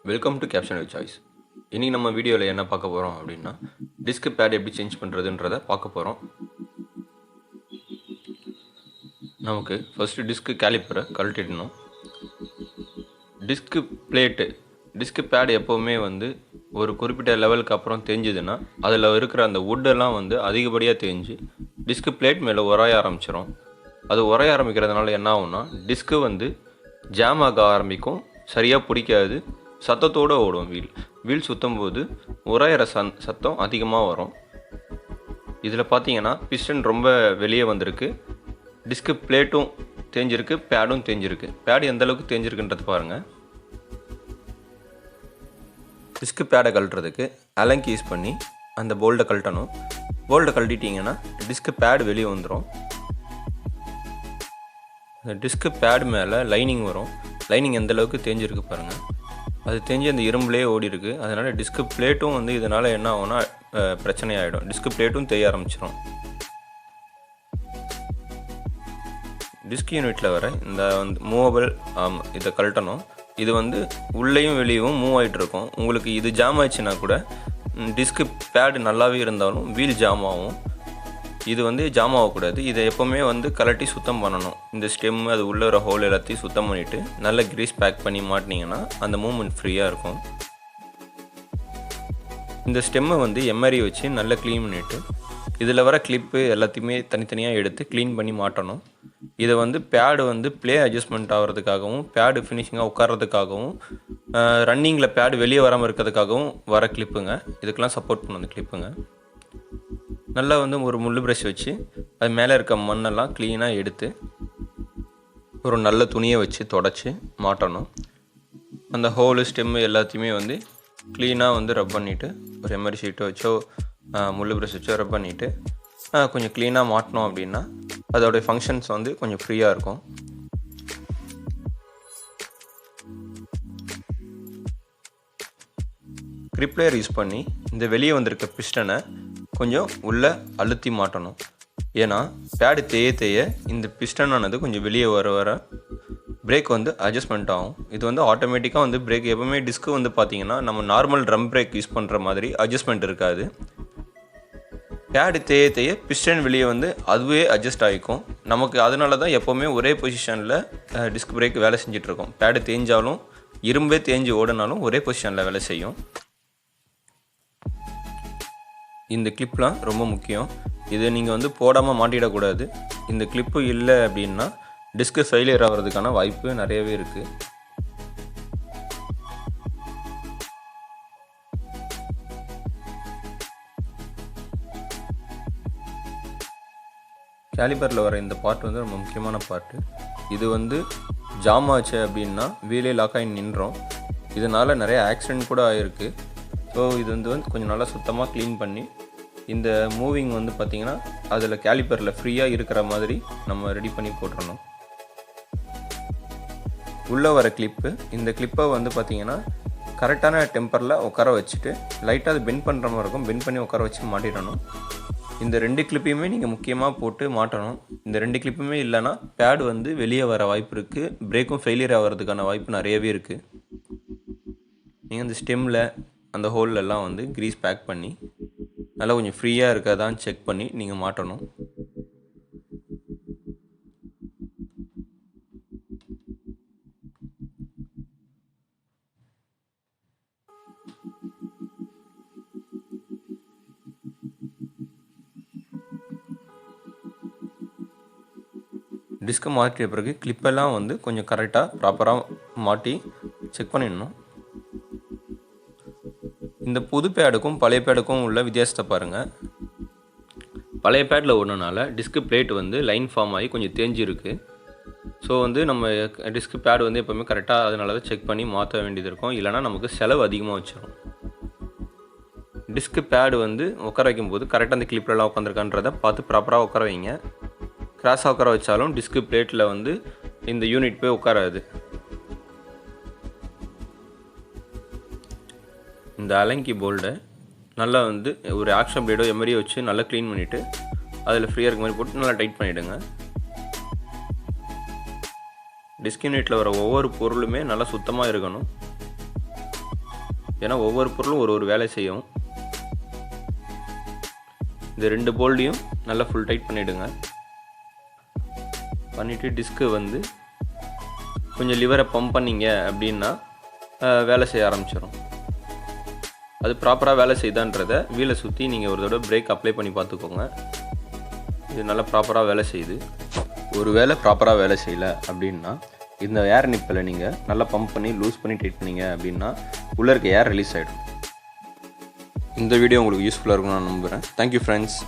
Welcome to caption with choice. இன்றைக்கி நம்ம வீடியோவில் என்ன பார்க்க போகிறோம் அப்படின்னா, டிஸ்க் பேட் எப்படி சேஞ்ச் பண்ணுறதுன்றதை பார்க்க போகிறோம். நமக்கு ஃபஸ்ட்டு டிஸ்க்கு கேலிப்பரை கழட்டிடணும். டிஸ்க்கு பேடு எப்போவுமே ஒரு குறிப்பிட்ட லெவலுக்கு அப்புறம் தேஞ்சுதுன்னா அதில் இருக்கிற அந்த வுட்டெல்லாம் அதிகப்படியாக தேஞ்சு டிஸ்க்கு பிளேட் மேலே உரைய ஆரம்பிச்சிடும். அது உரைய ஆரம்பிக்கிறதுனால என்ன ஆகும்னா, டிஸ்க்கு ஜாம் ஆக ஆரம்பிக்கும், சரியாக பிடிக்காது, சத்தத்தோடு ஓடும். வீல் சுற்றும் போது உராயிற சத்தம் அதிகமாக வரும். இதில் பார்த்தீங்கன்னா பிஸ்டன் ரொம்ப வெளியே வந்திருக்கு, டிஸ்க்கு பிளேட்டும் தேஞ்சிருக்கு, பேடும் தேஞ்சிருக்கு. பேடு எந்த அளவுக்கு தேஞ்சிருக்குன்றது பாருங்கள். டிஸ்க்கு பேடை கழட்டுறதுக்கு அலங்கி யூஸ் பண்ணி அந்த போல்ட்டை கழட்டணும். போல்ட்டை கழட்டிட்டிங்கன்னா டிஸ்க்கு பேடு வெளியே வந்துடும். அந்த டிஸ்க்கு பேடு மேலே லைனிங் வரும். லைனிங் எந்த அளவுக்கு தேஞ்சிருக்கு பாருங்கள். அது தேஞ்சி அந்த இரும்புலேயே ஓடி இருக்குது. அதனால் டிஸ்க்கு பிளேட்டும் இதனால் என்ன ஆகும்னா பிரச்சனையாகிடும். டிஸ்க்கு பிளேட்டும் தேய ஆரம்பிச்சிடும். டிஸ்க் யூனிட்டில் வர இந்த மூவபிள் இதை கழட்டணும். இது உள்ளேயும் வெளியும் மூவ் ஆகிட்டு இருக்கும். உங்களுக்கு இது ஜாம் ஆயிடுச்சுன்னா கூட டிஸ்க்கு பேடு நல்லாவே இருந்தாலும் வீல் ஜாம் ஆகும். இது ஜாம் ஆகக்கூடாது. இதை எப்போவுமே கலட்டி சுத்தம் பண்ணணும். இந்த ஸ்டெம் அது உள்ளே வர ஹோல் எல்லாத்தையும் சுத்தம் பண்ணிவிட்டு நல்ல கிரீஸ் பேக் பண்ணி மாட்டினீங்கன்னா அந்த மூவ்மெண்ட் ஃப்ரீயாக இருக்கும். இந்த ஸ்டெம்மை எம்ஆர்ஐ வச்சு நல்லா க்ளீன் பண்ணிவிட்டு இதில் வர கிளிப்பு எல்லாத்தையுமே தனித்தனியாக எடுத்து க்ளீன் பண்ணி மாட்டணும். இதை பேடு ப்ளே அட்ஜஸ்ட்மெண்ட் ஆகிறதுக்காகவும், பேடு ஃபினிஷிங்காக உட்கார்றதுக்காகவும், ரன்னிங்கில் பேடு வெளியே வராமல் இருக்கிறதுக்காகவும் வர கிளிப்புங்க. இதுக்கெல்லாம் சப்போர்ட் பண்ணும் அந்த கிளிப்புங்க. நல்லா ஒரு முள்ளு ப்ரஷ் வச்சு அது மேலே இருக்க மண்ணெல்லாம் க்ளீனாக எடுத்து ஒரு நல்ல துணியை வச்சு தொடச்சி மாட்டணும். அந்த ஹோலு ஸ்டெம்மு எல்லாத்தையுமே க்ளீனாக ரப் பண்ணிவிட்டு ஒரு எம்ஆர்ஐ ஷீட்டை வச்சோ முள்ளு ப்ரஷ் வச்சோ ரப் பண்ணிவிட்டு கொஞ்சம் க்ளீனாக மாட்டினோம் அப்படின்னா அதோடைய ஃபங்க்ஷன்ஸ் கொஞ்சம் ஃப்ரீயாக இருக்கும். கிரிப்ளேயர் யூஸ் பண்ணி இந்த வெளியே வந்திருக்க பிஸ்டனை கொஞ்சம் உள்ளே அழுத்தி மாட்டணும். ஏன்னா பேடு தேய இந்த பிஸ்டனானது கொஞ்சம் வெளியே வர பிரேக் அட்ஜஸ்ட்மெண்ட் ஆகும். இது ஆட்டோமேட்டிக்காக பிரேக் எப்போவுமே டிஸ்க்கு பார்த்தீங்கன்னா நம்ம நார்மல் ட்ரம் பிரேக் யூஸ் பண்ணுற மாதிரி அட்ஜஸ்ட்மெண்ட் இருக்காது. பேடு தேய பிஸ்டன் வெளியே அதுவே அட்ஜஸ்ட் ஆகிக்கும். நமக்கு அதனால தான் எப்போவுமே ஒரே பொசிஷனில் டிஸ்க் பிரேக் வேலை செஞ்சிட்ருக்கோம். பேடு தேஞ்சாலும் இரும்பே தேஞ்சு ஓடினாலும் ஒரே பொசிஷனில் வேலை செய்யும். இந்த கிளிப்லாம் ரொம்ப முக்கியம். இது நீங்கள் போடாமல் மாட்டிடக்கூடாது. இந்த கிளிப்பு இல்லை அப்படின்னா டிஸ்க்கு ஃபெயிலியர் ஆகிறதுக்கான வாய்ப்பு நிறையவே இருக்குது. கேலிபரில் வர இந்த பார்ட் ரொம்ப முக்கியமான பார்ட்டு. இது ஜாம் ஆச்சு அப்படின்னா வீலே லாக் ஆகி நின்றோம். இதனால் நிறைய ஆக்சிடெண்ட் கூட ஆகிருக்கு. ஸோ இது கொஞ்சம் நல்லா சுத்தமாக க்ளீன் பண்ணி இந்த மூவிங் பார்த்திங்கன்னா அதில் கேலிப்பரில் ஃப்ரீயாக இருக்கிற மாதிரி நம்ம ரெடி பண்ணி போட்டுறணும். உள்ளே வர கிளிப்பு, இந்த கிளிப்பை பார்த்திங்கன்னா கரெக்டான டெம்பரில் உட்கார வச்சுட்டு லைட்டாக அது பெண்ட் பண்ணுற மாதிரி இருக்கும். பெண்ட் பண்ணி உட்கார வச்சு மாட்டிடணும். இந்த 2 கிளிப்பையுமே நீங்கள் முக்கியமாக போட்டு மாட்டணும். இந்த 2 கிளிப்புமே இல்லைன்னா பேடு வெளியே வர வாய்ப்பு இருக்குது. பிரேக்கும் ஃபெயிலியர் ஆகிறதுக்கான வாய்ப்பு நிறையவே இருக்குது. நீங்கள் அந்த ஸ்டெம்மில் அந்த ஹோல்லெல்லாம் க்ரீஸ் பேக் பண்ணி நல்லா கொஞ்சம் ஃப்ரீயாக இருக்காதான்னு செக் பண்ணி நீங்கள் மாட்டணும். டிஸ்கை மாட்டிய பிறகு கிளிப்பெல்லாம் கொஞ்சம் கரெக்டாக ப்ராப்பராக மாட்டி செக் பண்ணிடணும். இந்த புது பேடுக்கும் பழைய பேடுக்கும் உள்ள வித்தியாசத்தை பாருங்கள். பழைய பேடில் ஓடுனால டிஸ்க்கு பிளேட் லைன் ஃபார்ம் ஆகி கொஞ்சம் தேஞ்சிருக்கு. ஸோ நம்ம டிஸ்க்கு பேடு எப்போவுமே கரெக்டாக அதனால தான் செக் பண்ணி மாற்ற வேண்டியது இருக்கும். இல்லைனா நமக்கு செலவு அதிகமாக வச்சிடும். டிஸ்க்கு பேடு உட்கார வைக்கும்போது கரெக்டாக அந்த கிளிப்லலாம் உட்காந்துருக்கான்றதை பார்த்து ப்ராப்பராக உட்கார வைங்க. கிராஸாக உட்கார வச்சாலும் டிஸ்க்கு பிளேட்டில் இந்த யூனிட் போய் உட்காராது. இந்த அலங்கி போல்டை நல்லா ஒரு ஆக்ஷன் பிளேடோ எம்ஆர்ஐ வச்சு நல்லா க்ளீன் பண்ணிவிட்டு அதில் ஃப்ரீயாக இருக்க மாதிரி போட்டு நல்லா டைட் பண்ணிவிடுங்க. டிஸ்க் யூனிட்டில் வர ஒவ்வொரு பொருளுமே நல்லா சுத்தமாக இருக்கணும். ஏன்னா ஒவ்வொரு பொருளும் ஒரு வேலை செய்யும். இந்த 2 போல்டையும் நல்லா ஃபுல் டைட் பண்ணிவிடுங்க. பண்ணிவிட்டு டிஸ்க்கு வந்து கொஞ்சம் லிவரை பம்ப் பண்ணிங்க அப்படின்னா வேலை செய்ய ஆரம்பிச்சிடும். அது ப்ராப்பராக வேலை செய்தான்றதை வீலை சுற்றி நீங்கள் ஒரு தடவை பிரேக் அப்ளை பண்ணி பார்த்துக்கோங்க. இது நல்லா ப்ராப்பராக வேலை செய்யுது. ஒரு வேலை ப்ராப்பராக வேலை செய்யலை அப்படின்னா இந்த ஏர் நிப்பில் நீங்கள் நல்லா பம்ப் பண்ணி லூஸ் பண்ணி டைட் பண்ணிங்க அப்படின்னா உள்ளே இருக்க ஏர் ரிலீஸ் ஆகிடும். இந்த வீடியோ உங்களுக்கு யூஸ்ஃபுல்லாக இருக்கும்னு நான் நம்புகிறேன். Thank you friends.